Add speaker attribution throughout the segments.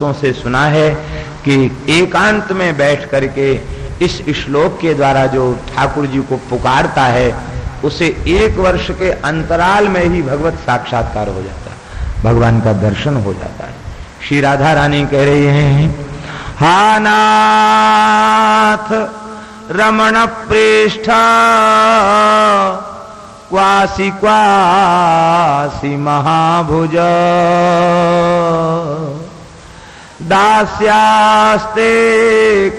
Speaker 1: से सुना है कि एकांत में बैठ करके इस श्लोक के द्वारा जो ठाकुर जी को पुकारता है उसे 1 वर्ष के अंतराल में ही भगवत साक्षात्कार हो जाता है, भगवान का दर्शन हो जाता है। श्री राधा रानी कह रही हैं, हा नाथ रमण प्रेष्ठ क्वासी क्वासी महाभुज दास्यास्ते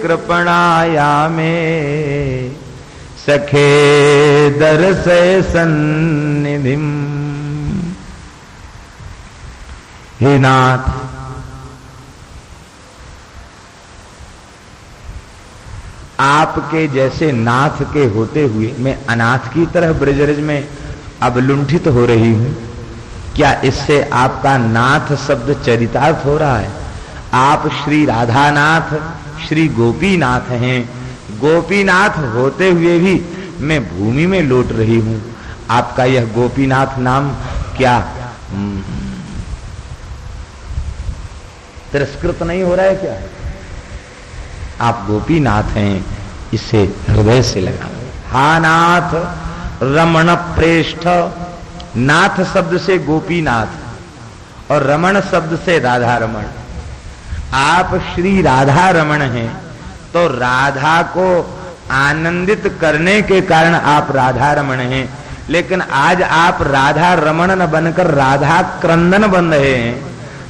Speaker 1: कृपणाया में सखे दर्शय सन्निधिम। हे नाथ, आपके जैसे नाथ के होते हुए मैं अनाथ की तरह ब्रजरज में अब लुंठित हो रही हूं, क्या इससे आपका नाथ शब्द चरितार्थ हो रहा है? आप श्री राधानाथ श्री गोपीनाथ हैं, गोपीनाथ होते हुए भी मैं भूमि में लौट रही हूं। आपका यह गोपीनाथ नाम क्या तिरस्कृत नहीं हो रहा है क्या? आप गोपीनाथ हैं, इसे हृदय से लगा। हा नाथ रमण प्रेष्ठ, नाथ शब्द से गोपीनाथ और रमण शब्द से राधा रमण। आप श्री राधा रमण हैं तो राधा को आनंदित करने के कारण आप राधा रमण हैं, लेकिन आज आप राधा रमण न बनकर राधा क्रंदन बन रहे हैं।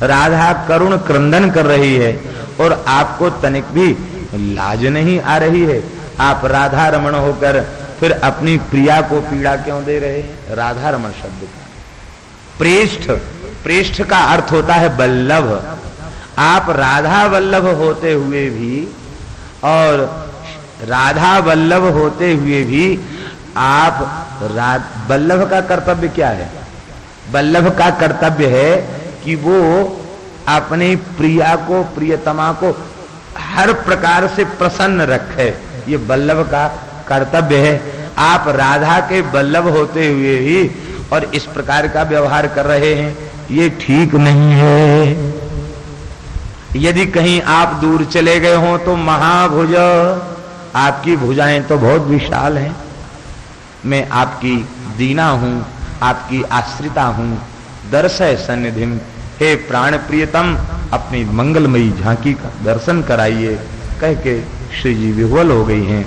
Speaker 1: राधा करुण क्रंदन कर रही है और आपको तनिक भी लाज नहीं आ रही है। आप राधा रमण होकर फिर अपनी प्रिया को पीड़ा क्यों दे रहे हैं? राधा रमण शब्द का प्रेष्ठ, प्रेष्ठ का अर्थ होता है वल्लभ। आप राधा वल्लभ होते हुए भी और राधा वल्लभ होते हुए भी आप वल्लभ का कर्तव्य क्या है? वल्लभ का कर्तव्य है कि वो अपनी प्रिया को, प्रियतमा को हर प्रकार से प्रसन्न रखे। ये वल्लभ का कर्तव्य है। आप राधा के वल्लभ होते हुए भी और इस प्रकार का व्यवहार कर रहे हैं, ये ठीक नहीं है। यदि कहीं आप दूर चले गए हो तो महाभुज, आपकी भुजाएं तो बहुत विशाल हैं। मैं आपकी दीना हूं, आपकी आश्रिता हूं। दर्शय सन्निधिम, हे प्राण प्रियतम, अपनी मंगलमयी झांकी का दर्शन कराइए। कह के श्री जी विह्वल हो गई हैं।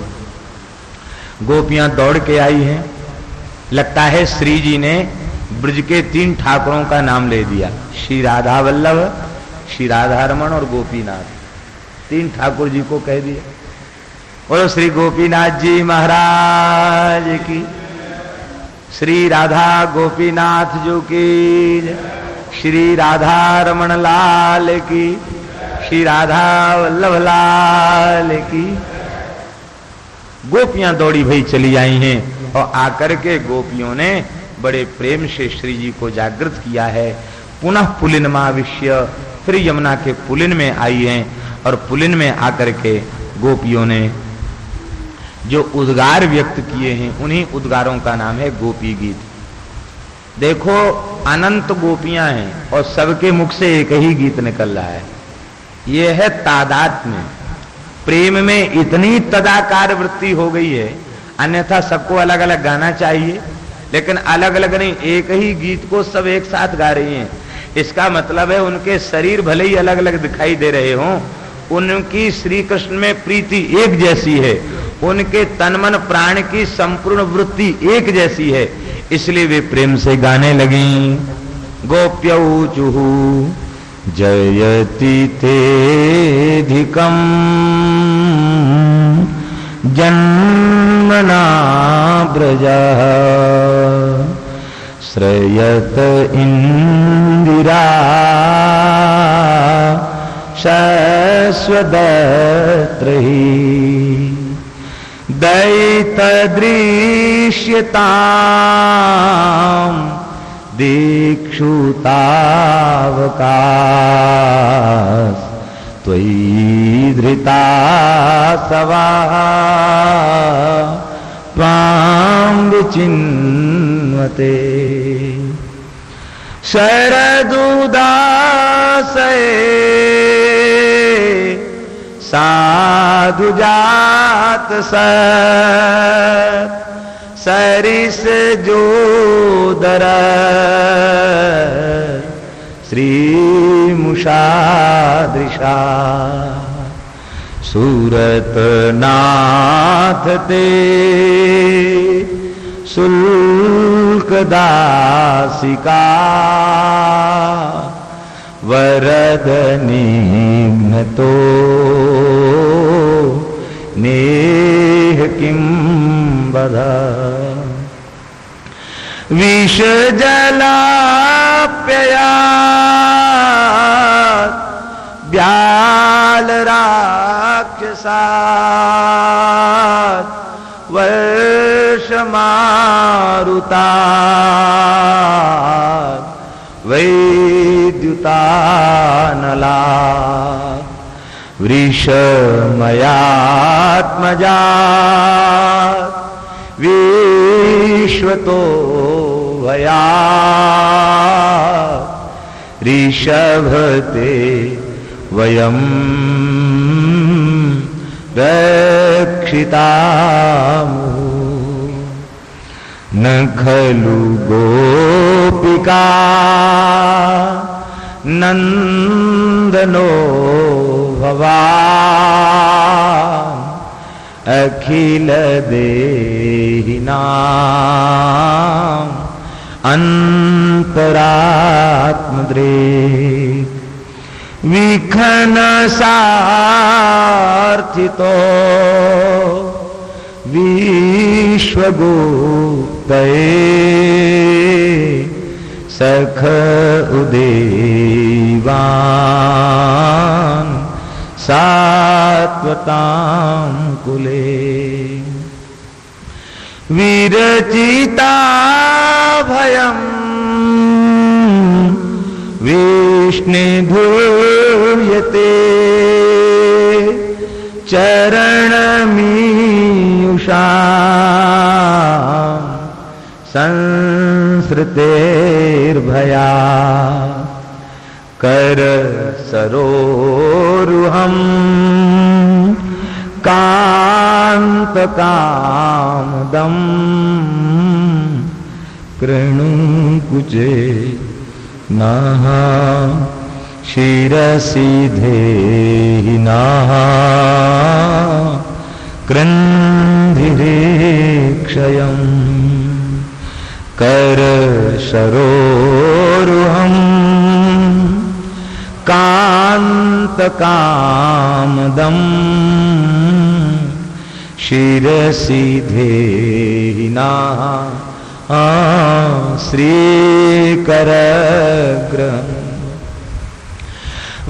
Speaker 1: गोपियां दौड़ के आई हैं। लगता है श्री जी ने ब्रज के 3 ठाकुरों का नाम ले दिया, श्री राधा वल्लभ, श्री राधा रमण और गोपीनाथ। 3 ठाकुर जी को कह दिया। बोलो श्री गोपीनाथ जी महाराज की, श्री राधा गोपीनाथ जो की, श्री राधा रमण लाल की, श्री राधा वल्लभ लाल की। गोपियां दौड़ी भई चली आई हैं और आकर के गोपियों ने बड़े प्रेम से श्री जी को जागृत किया है। पुनः पुलिन माविष्य, फिर यमुना के पुलिन में आई हैं और पुलिन में आकर के गोपियों ने जो उद्गार व्यक्त किए हैं उन्हीं उद्गारों का नाम है गोपी गीत। देखो, अनंत गोपियां हैं और सबके मुख से एक ही गीत निकल रहा है। यह है तादात्म्य। प्रेम में इतनी तदाकार वृत्ति हो गई है, अन्यथा सबको अलग अलग गाना चाहिए, लेकिन अलग अलग नहीं, एक ही गीत को सब एक साथ गा रही हैं। इसका मतलब है उनके शरीर भले ही अलग अलग दिखाई दे रहे हों, उनकी श्री कृष्ण में प्रीति एक जैसी है, उनके तन मन प्राण की संपूर्ण वृत्ति एक जैसी है, इसलिए वे प्रेम से गाने लगी। गोप्यौचुहु जयति तेधिकम जन्मना ब्रजः श्रयत इंदिरा शश्वदत्रहि दैत दृश्यतां दीक्षुतावकाश त्वयि धृता सवाः त्वां विचिन्वते। शरदुदासये साधु जात सरिस जोदर श्री मुषादृशा सूरत नाथ ते शुल्क दासिका वरद निम्न तो नेह किं वद विष जलाप्यया व्याल राक्षसात् वर्ष मारुतात् वैद्युतानला वृषमयात्मजा विश्वतो भया ऋषभते वयं रक्षितामः न खलु गोपिका नंदनो भवान् अखिल देहिनां अंतरात्मद्रे विखन सार्थितो विश्वगुप्तये सख उदेवान् सात्वतां कुले विरचिता भयं विष्णुधूयते चरणमीयुषा संसृतेर्भया कर सरोरुहं कान्तकामदं कृणुकुचे नः शिरसि धेहिनः क्रन्धिरे क्षयम् कर सरोरुहं कान्तकामदं शिरसि धेहिनः श्रीकरग्रहम्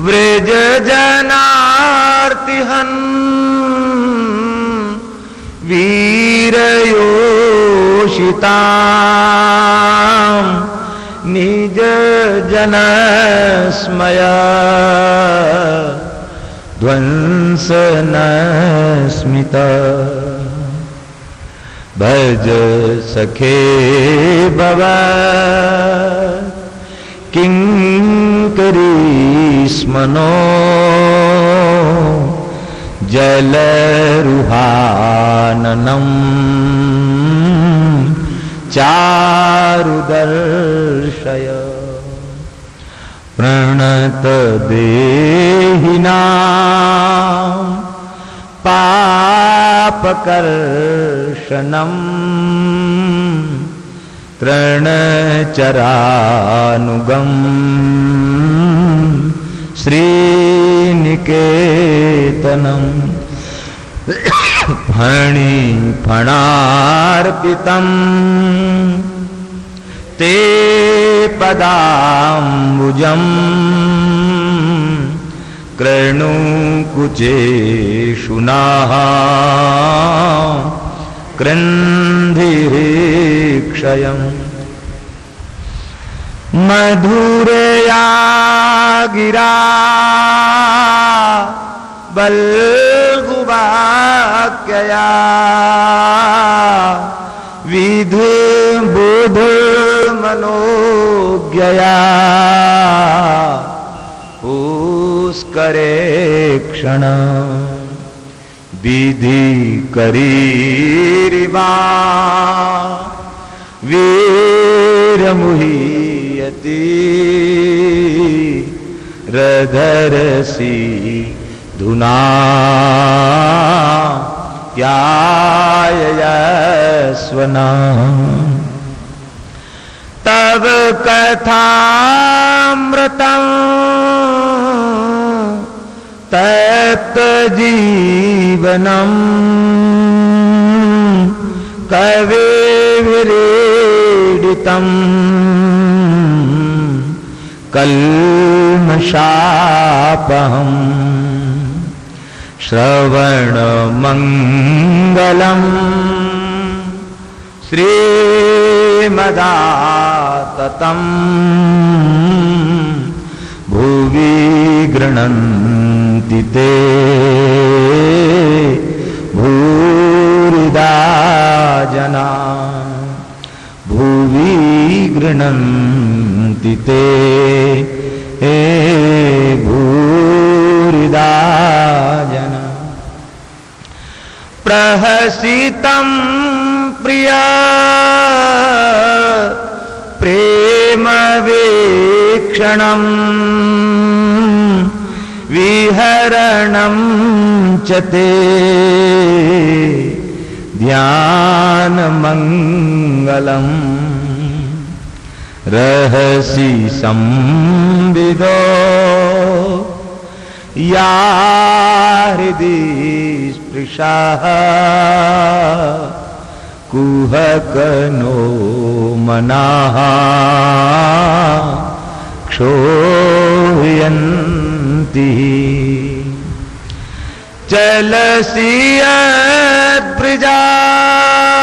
Speaker 1: व्रज जनार्तिहन् वीरयोषितां निज जनस्मय ध्वंसन स्मित भज सखे भव किंकरीस्मनो जलरुहाननं चारुदर्शय प्रणत देहिनां पापकर्षणम् तृणचरानुगं श्रीनिकेतनम् फणिफणार्पितं ते पदाम्बुजम् कृणुकुचेषु नः क्रन्धिरे क्षयम् मधुरया गिरा बल्गुवाक्यया विधि बुध मनोज्ञया पुष्करे क्षण विधि करीरिवा वीर मुह्यति रधरसी धुना यायस्वना तब कथामृतं तप्त जीवनम कवे विरेडितम कल्मषापहम श्रवण मंगलम श्रीमदाततं भुवि गृह्णन्ति ते भूरिदा जना भुवि गृह्णन्ति ते भूरिदा जना प्रहसितं प्रिया प्रेम वीक्षणं विहरणं च ते ध्यानमङ्गलम् रहसि संविदो या हृदि स्पृशः कुहकनो मनाः क्षोभयन्ति चलसि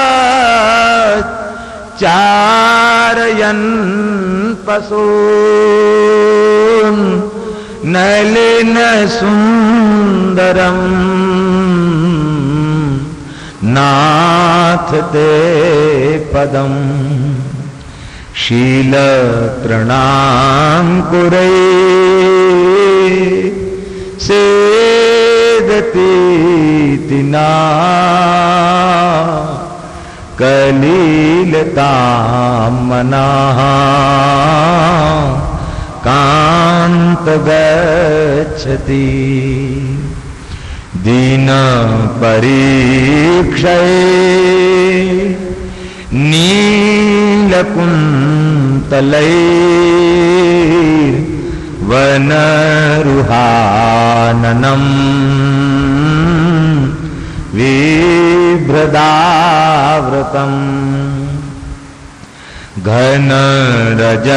Speaker 1: यद्ब्रिजात् चारयन् पशून् नलिन सुन्दरम् नाथ ते पदम् शीलतृणाङ्कुरै सेदतीति ना कलीलतां मनाः कान्त गच्छति दीन परीक्षये नीलकुन्तलैर्वनरुहाननं विभ्रदावृतम् घनरजस्वलम्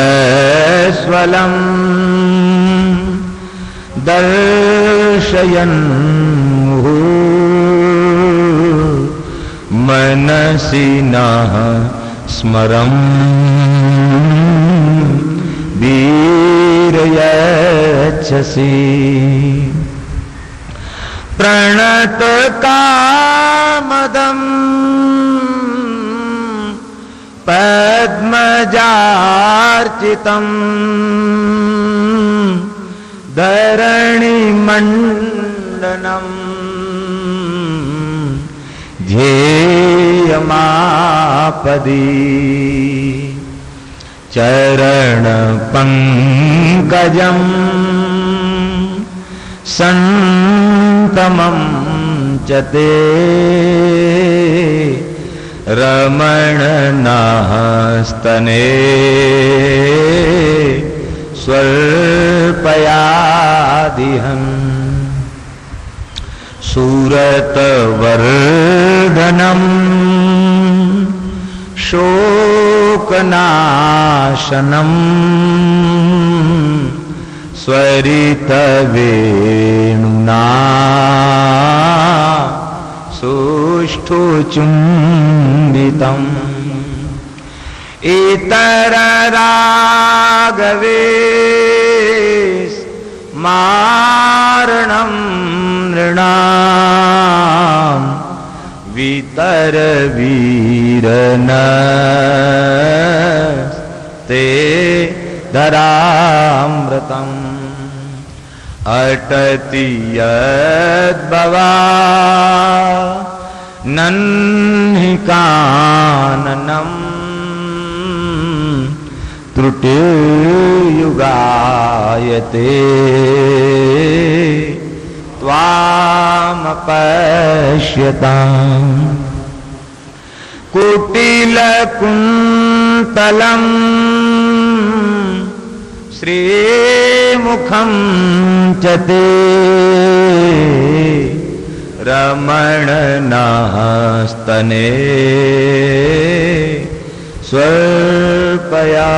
Speaker 1: दर्शयन् मनसि नः स्मरम् वीरयच्छसि प्रणतकामदम् पद्मजार्चितम् धरणिमण्डनम् ध्येयमापदि चरणपङ्कजम् सन्तमं च ते रमणनः स्तने स्वल्पयादिहम् सूरतवर्धनम् शोकनाशनम् स्वरितवेणुना सुष्ठुचुम्बितम् इतररागवे मारणं नृणां विद्या भीतर वीर न ते धरामृतम अटति यद्भवा नन्हि काननम त्रुटिर्युगायते त्वामपश्यताम् कुटिलकुन्तलम् श्रीमुखं च ते रमणनास्तने स्वल्पया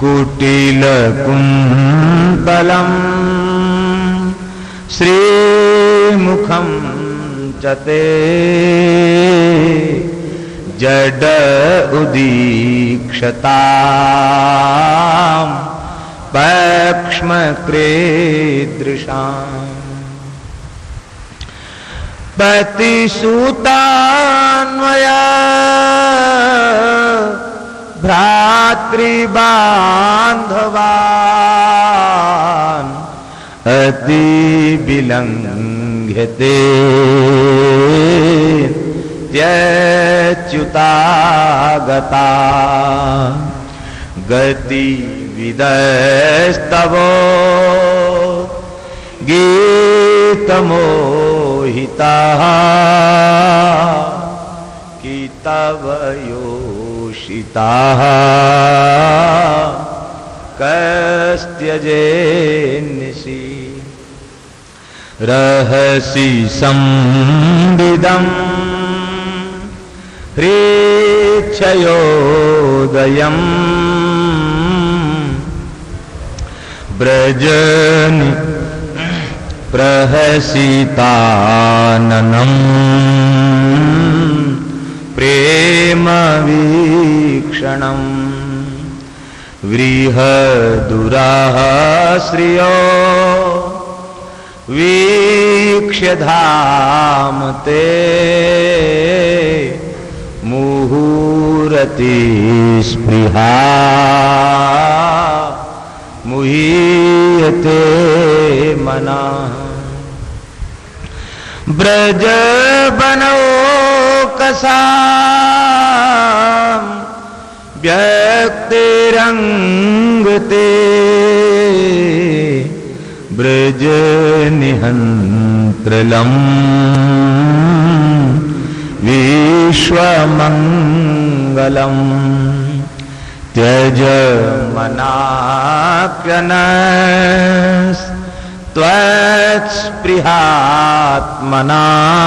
Speaker 1: कुटिलकुन्तलम् श्रीमुखं च ते जड उदीक्षताम् पक्ष्मक्रीदृशाम् पतिसूतान्वया भ्रातृबान्धवान् अतिविलङ्घ्यते त्यच्युतागता गतिविदस्तवो गीतमोहिताः कि तव योषिताः कस्त्यजेन्निशि रहसि संविदम् ह्रीच्छयोदयम् ब्रजनि प्रहसिताननम् प्रेमवीक्षणम् व्रीहदुराः श्रियो वीक्ष्य धाम ते मुहूर्ति स्पृहा मुह्यते मना ब्रज बनोकसाम व्यक्तिरंगते ब्रज निहंत्रलम विश्वमंगलम त्यज मनाप्यनस्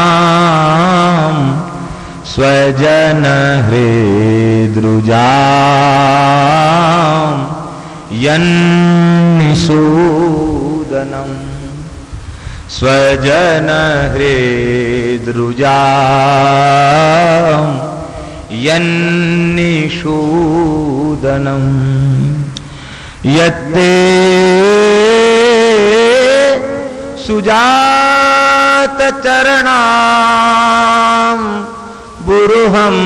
Speaker 1: त्वत्स्पृहात्मनाम् स्वजन हृद्रुजाम् यन्निषूदनम् स्वजन हृद्रुजाम् यन्निषूदनम् यत्ते सुजात चरणाम् बुरुहं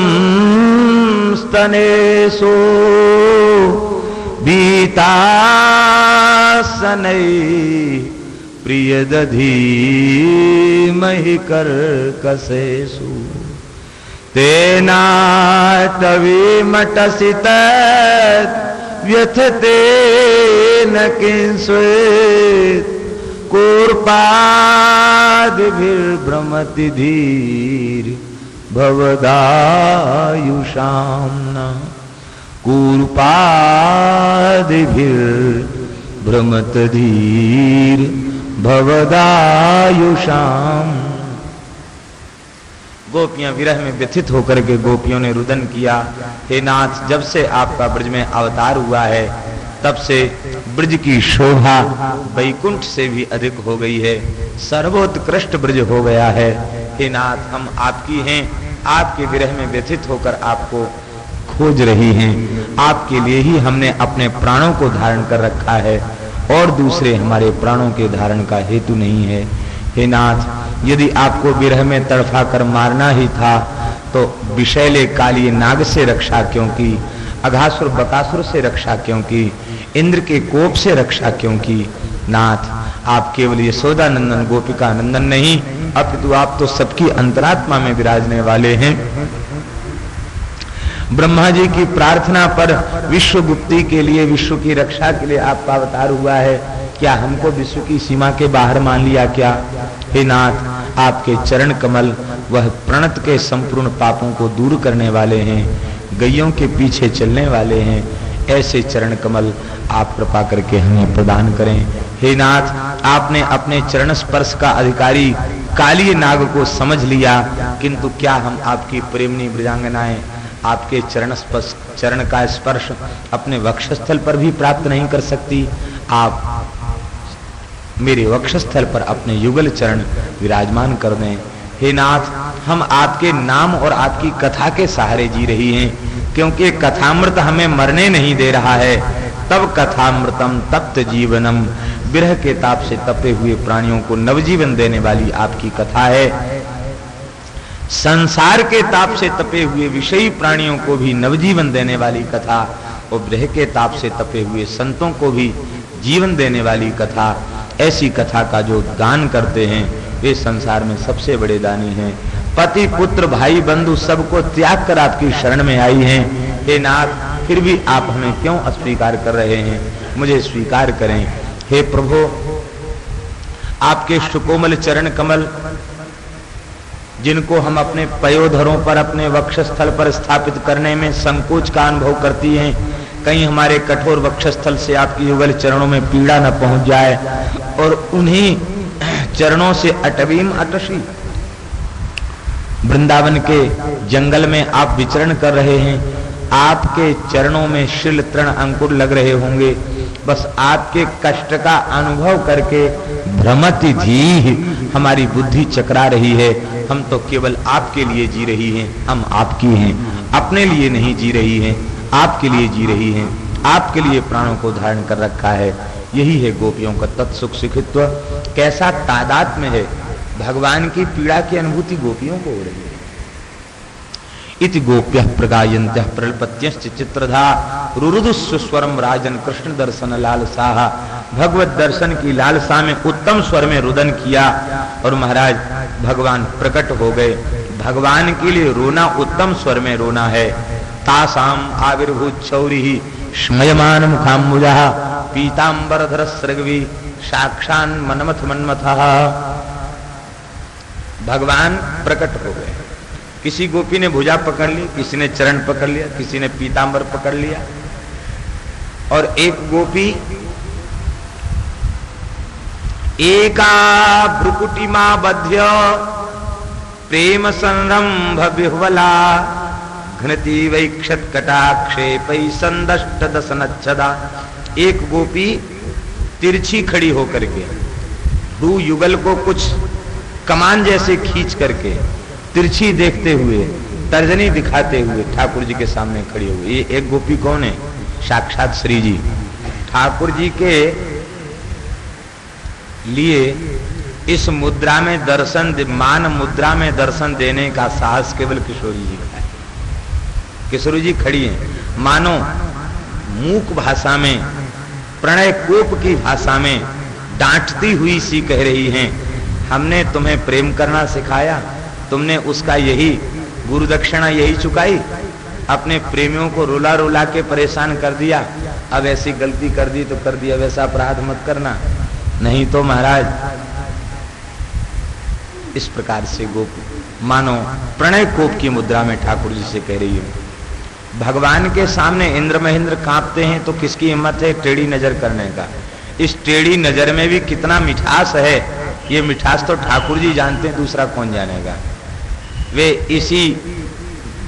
Speaker 1: स्तनेषु भीतासनै प्रियदधीमहि कर्कशेषु तेनाटवीमटसित व्यथते न किंस्वित् कूर्पादिभिर्भ्रमति धीर भवदायुषाम्ना कूर्पादिभिर्भ्रमत धीर भवदायुषाम्। गोपियां विरह में व्यथित होकर के गोपियों ने रुदन किया, हे नाथ, जब से आपका ब्रज में अवतार हुआ है तब से ब्रज की शोभा वैकुंठ से भी अधिक हो गई है, सर्वोत्कृष्ट ब्रज हो गया है। हे नाथ, हम आपकी हैं, आपके विरह में व्यथित होकर आपको खोज रही हैं। आपके लिए ही हमने अपने प्राणों को धारण कर रखा है और दूसरे हमारे प्राणों के धारण का हेतु नहीं है। हे नाथ, यदि आपको विरह में तड़फा कर मारना ही था तो विषैले कालिए नाग से रक्षा क्यों की, अघासुर बकासुर से रक्षा क्यों की, इंद्र के कोप से रक्षा क्यों की। नाथ, आप केवल यशोदा नंदन गोपिका नंदन नहीं, अपितु आप तो सबकी अंतरात्मा में विराजने वाले हैं। ब्रह्मा जी की प्रार्थना पर विश्व गुप्ती के लिए, विश्व की रक्षा के लिए आपका अवतार हुआ है। क्या हमको विश्व की सीमा के बाहर मान लिया क्या? हे नाथ, आपके चरण कमल वह प्रणत के संपूर्ण पापों को दूर करने वाले हैं, गैयों के पीछे चलने वाले हैं। ऐसे चरण कमल आप कृपा करके हमें प्रदान करें। हे नाथ, आपने अपने चरण स्पर्श का अधिकारी कालिए नाग को समझ लिया, किंतु क्या हम आपकी प्रेमनी ब्रजांगनाएं आपके चरण का स्पर्श अपने वक्षस्थल पर भी प्राप्त नहीं कर सकती? आप मेरे वक्षस्थल पर अपने युगल चरण विराजमान कर दें। हे नाथ, हम आपके नाम और आपकी कथा के सहारे जी रही हैं, क्योंकि कथामृत हमें मरने नहीं दे रहा है। तब कथामृतम तप्त जीवनम, विरह के ताप से तपे हुए प्राणियों को नवजीवन देने वाली आपकी कथा है। संसार के ताप से तपे हुए विषयी प्राणियों को भी नवजीवन देने वाली कथा, और विरह के ताप से तपे हुए संतों को भी जीवन देने वाली कथा। ऐसी कथा का जो दान करते हैं वे संसार में सबसे बड़े दानी हैं। पति पुत्र भाई बंधु सबको त्याग कर आपकी शरण में आई हैं। हे नाथ, फिर भी आप हमें क्यों अस्वीकार कर रहे हैं? मुझे स्वीकार करें। हे प्रभु, आपके सुकोमल चरण कमल जिनको हम अपने पयोधरों पर, अपने वक्षस्थल पर स्थापित करने में संकोच का अनुभव करती हैं, कहीं हमारे कठोर वक्षस्थल से आपकी युगल चरणों में पीड़ा न पहुंच जाए, और उन्हीं चरणों से अटवीम अटशी वृंदावन के जंगल में आप विचरण कर रहे हैं। आपके चरणों में शील तृण अंकुर लग रहे होंगे। बस आपके कष्ट का अनुभव करके भ्रमति धी हमारी बुद्धि चकरा रही है। हम तो केवल आपके लिए जी रही हैं, हम आपकी हैं, अपने लिए नहीं जी रही हैं, आपके लिए जी रही हैं। आपके लिए प्राणों को धारण कर रखा है। यही है गोपियों का तत्सुख सुखित्व। कैसा तादात्म्य है, भगवान की पीड़ा की अनुभूति गोपियों को हो रही है। इति गोप्यः प्रगायन्त्यः प्रलपत्यश्च चित्रधा रुरुदुस्व स्वरम राजन कृष्ण दर्शन लालसाह। भगवत दर्शन की लालसा में उत्तम स्वर में रुदन किया और महाराज भगवान प्रकट हो गए। भगवान के लिए रोना उत्तम स्वर में रोना है। तासाम आविर्भूत शौरिः स्मयमान मुखाम्बुजः पीतांबरधर सृगवी साक्षान मनमथ मन्मथः। भगवान प्रकट हो गए। किसी गोपी ने भुजा पकड़ ली, किसी ने चरण पकड़ लिया, किसी ने पीतांबर पकड़ लिया, और एक गोपी एका भ्रुकुटिमा बध्य प्रेम संरंभ विह्वला घ्नति वैक्षत कटाक्षेपै संदष्ट दसनच्छदा। एक गोपी तिरछी खड़ी होकर के भ्रू युगल को कुछ कमान जैसे खींच करके तिरछी देखते हुए, तर्जनी दिखाते हुए ठाकुर जी के सामने खड़ी हुई। ये एक गोपी कौन है? साक्षात श्री जी। ठाकुर जी के लिए इस मुद्रा में दर्शन, मान मुद्रा में दर्शन देने का साहस केवल किशोरी जी का है। किशोरी जी खड़ी हैं, मानो मूक भाषा में, प्रणय कोप की भाषा में डांटती हुई सी कह रही हैं, हमने तुम्हें प्रेम करना सिखाया, तुमने उसका यही गुरु दक्षिणा यही चुकाई, अपने प्रेमियों को रुला रुला के परेशान कर दिया। अब ऐसी गलती कर दी तो कर दी, अब ऐसा अपराध मत करना, नहीं तो महाराज। इस प्रकार से गोप मानो प्रणय कोप की मुद्रा में ठाकुर जी से कह रही है। भगवान के सामने इंद्र महेंद्र कांपते हैं तो किसकी हिम्मत है टेढ़ी नजर करने का? इस टेढ़ी नजर में भी कितना मिठास है, ये मिठास तो ठाकुर जी जानते हैं, दूसरा कौन जानेगा। वे इसी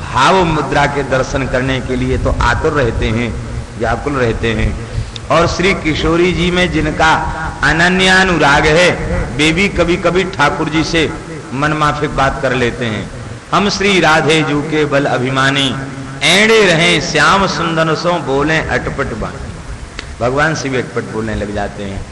Speaker 1: भाव मुद्रा के दर्शन करने के लिए तो आतुर रहते हैं, व्याकुल रहते हैं। और श्री किशोरी जी में जिनका अनन्यानुराग है, वे भी कभी कभी ठाकुर जी से मनमाफिक बात कर लेते हैं। हम श्री राधे जू के बल अभिमानी, ऐड़े रहे श्याम सुंदर सो बोले अटपट बानी। भगवान से भी अटपट बोलने लग जाते हैं।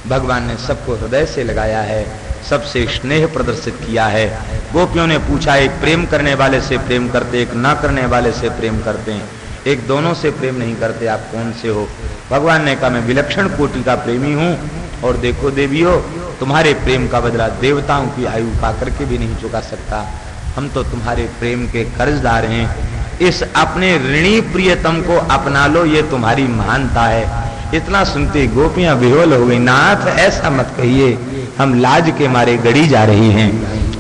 Speaker 1: भगवान ने सबको हृदय से लगाया है। सबसे स्नेह प्रदर्शित किया है। गोपियों ने पूछा, एक प्रेम करने वाले से प्रेम करते, एक न करने वाले से प्रेम करते हैं, एक दोनों से प्रेम नहीं करते, आप कौन से हो? भगवान ने कहा, मैं विलक्षण कोटि का प्रेमी हूं, और देखो देवियों, तुम्हारे प्रेम का बदला देवताओं की आयु पा करके भी नहीं चुका सकता। हम तो तुम्हारे प्रेम के कर्जदार हैं। इस अपने ऋणी प्रियतम को अपना लो, ये तुम्हारी महानता है। इतना सुनते गोपियां विह्वल हो गई। नाथ ऐसा मत कहिए, हम लाज के मारे गड़ी जा रही हैं।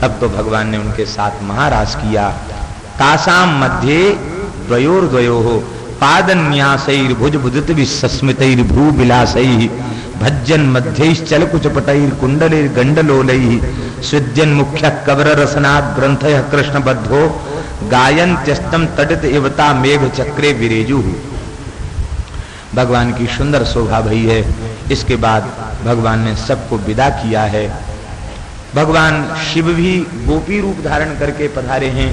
Speaker 1: अब तो भगवान ने उनके साथ महाराज किया। तासाम मध्य द्वयोर्द्वयो पादन्यासैर भुज भुदित विस्मितैर भ्रू विलासैः भज्जन मध्यैश्चल कुचपटैर कुंडलैर गंडलोलैः स्विद्यन मुख्य कवर रसनात् ग्रंथयः कृष्णबद्धो गायन्त्यस्तम तडित इवता मेघ चक्रे विरेजु। भगवान की सुंदर शोभा भई है। इसके बाद भगवान ने सबको विदा किया है। भगवान शिव भी गोपी रूप धारण करके पधारे हैं।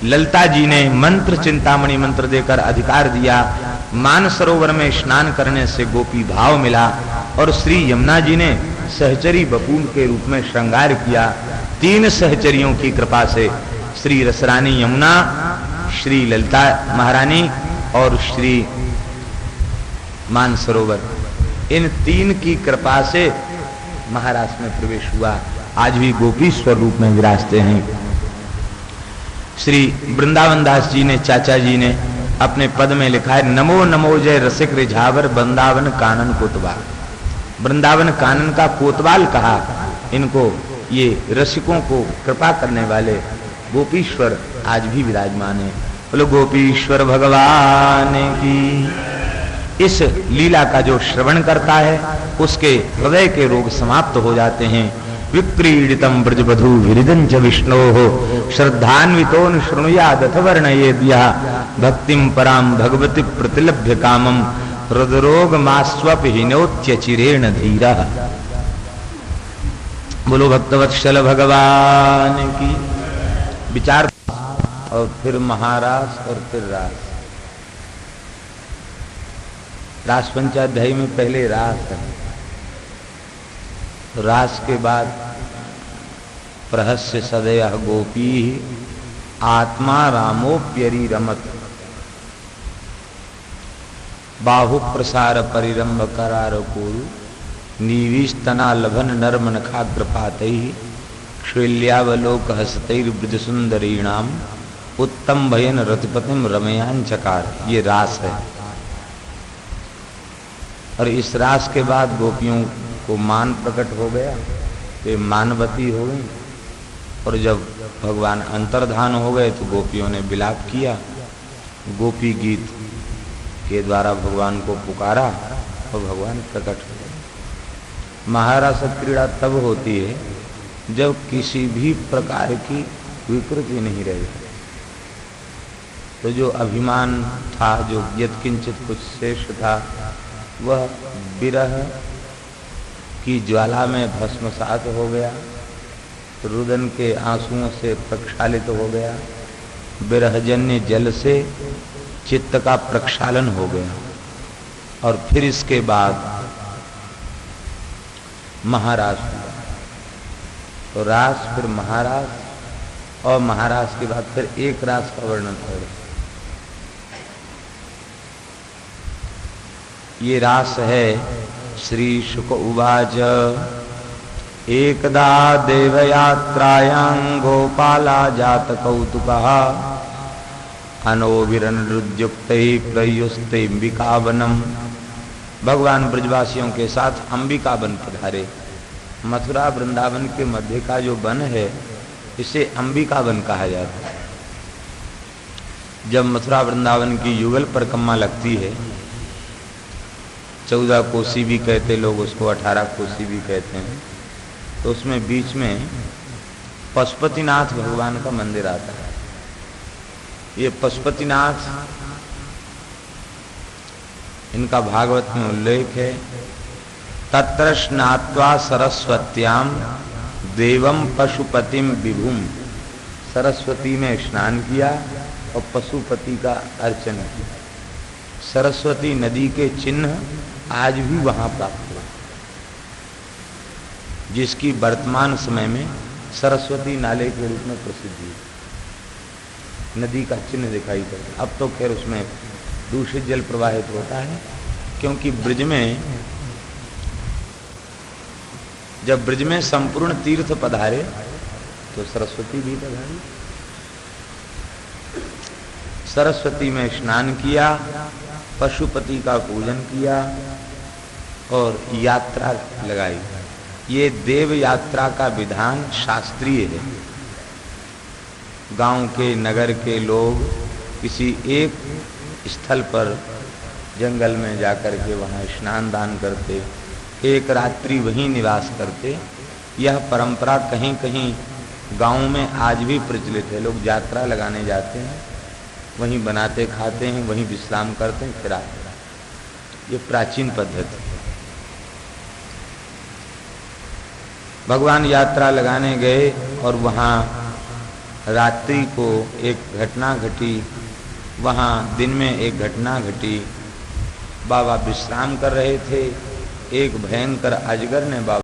Speaker 1: ललिता जी ने मंत्र चिंतामणि मंत्र देकर अधिकार दिया। मानसरोवर में स्नान करने से गोपी भाव मिला, और श्री यमुना जी ने सहचरी बपून के रूप में श्रृंगार किया। 3 सहचरियों की कृपा से श्री रसरानी यमुना, श्री ललिता महारानी और श्री मानसरोवर, इन 3 की कृपा से महाराष्ट्र में प्रवेश हुआ। आज भी गोपीश्वर रूप में विराजते हैं। श्री वृंदावन दास जी ने, चाचा जी ने अपने पद में लिखा है, नमो नमो जय रसिक रिझावर वृंदावन कानन कोतवाल। वृंदावन कानन का कोतवाल कहा इनको। ये रसिकों को कृपा करने वाले गोपीश्वर आज भी विराजमान है। बोलो गोपीश्वर भगवान की। इस लीला का जो श्रवण करता है उसके हृदय के रोग समाप्त हो जाते हैं। विक्रीडितम ब्रजबधू विरिदं च विष्णोः श्रद्धान्वितो न शृणुयादथ वर्णयेद्यः भक्तिं परां भगवती प्रतिलभ्य कामं हृदरोग मास्वपहीनोत्य चिरेण धीरः। बोलो भक्तवत्सल भगवान की। विचार और फिर महारास और फिर रास। रास पंचाध्यायी में पहले रास है, रास के बाद प्रहस्य सदय गोपी आत्मा रामोप्यरी रमत बाहु प्रसार परिरंभ करार कोरु नीविस्तना लभन नर्म नखाग्रपातैः क्षैल्यावलोक हस्तैर ब्रज सुंदरीणाम उत्तम भयन रतिपतिम रमयांचकार। ये रास है। और इस रास के बाद गोपियों को मान प्रकट हो गया, वे मानवती हो गई। और जब भगवान अंतर्धान हो गए तो गोपियों ने विलाप किया। गोपी गीत के द्वारा भगवान को पुकारा और भगवान प्रकट हो गए। महारास क्रीड़ा तब होती है जब किसी भी प्रकार की विकृति नहीं रही। तो जो अभिमान था, जो यत्किंचित कुछ शेष था, वह विरह की ज्वाला में भस्मसात हो गया, रुदन के आंसुओं से प्रक्षालित हो गया, विरहजन्य जल से चित्त का प्रक्षालन हो गया। और फिर इसके बाद महारास हुआ। तो रास, फिर महारास, और महारास के बाद फिर एक रास का वर्णन हो। ये रास है। श्री शुक उवाच एकदा देवयात्रायां गोपाला जात कौतुकः अनोभिरनुद्युक्तैः प्रयुस्ते अंबिकावनम। भगवान ब्रजवासियों के साथ अंबिकावन पधारे। मथुरा वृंदावन के मध्य का जो वन है इसे अंबिकावन कहा जाता है। जब मथुरा वृंदावन की युगल परिक्रमा लगती है, 14 कोसी भी कहते लोग उसको, 18 कोसी भी कहते हैं, तो उसमें बीच में पशुपतिनाथ भगवान का मंदिर आता है। ये पशुपतिनाथ, इनका भागवत में उल्लेख है। तत्र स्नात्वा सरस्वत्याम देवम पशुपतिम विभुम। सरस्वती में स्नान किया और पशुपति का अर्चन किया। सरस्वती नदी के चिन्ह आज भी वहां प्राप्त हुए। जिसकी वर्तमान समय में सरस्वती नाले के रूप में प्रसिद्धि है। नदी का चिन्ह दिखाई पड़ता। अब तो खैर उसमें दूषित जल प्रवाहित होता है, क्योंकि ब्रज में जब ब्रज में संपूर्ण तीर्थ पधारे तो सरस्वती भी पधारी। सरस्वती में स्नान किया, पशुपति का पूजन किया और यात्रा लगाई। ये देव यात्रा का विधान शास्त्रीय है। गांव के नगर के लोग किसी एक स्थल पर जंगल में जाकर के वहां स्नान दान करते, एक रात्रि वहीं निवास करते। यह परंपरा कहीं कहीं गांव में आज भी प्रचलित है। लोग यात्रा लगाने जाते हैं, वहीं बनाते खाते हैं, वहीं विश्राम करते हैं, फिर आते हैं। ये प्राचीन पद्धति। भगवान यात्रा लगाने गए और वहाँ रात्रि को एक घटना घटी, वहाँ दिन में एक घटना घटी। बाबा विश्राम कर रहे थे, एक भयंकर अजगर ने बाबा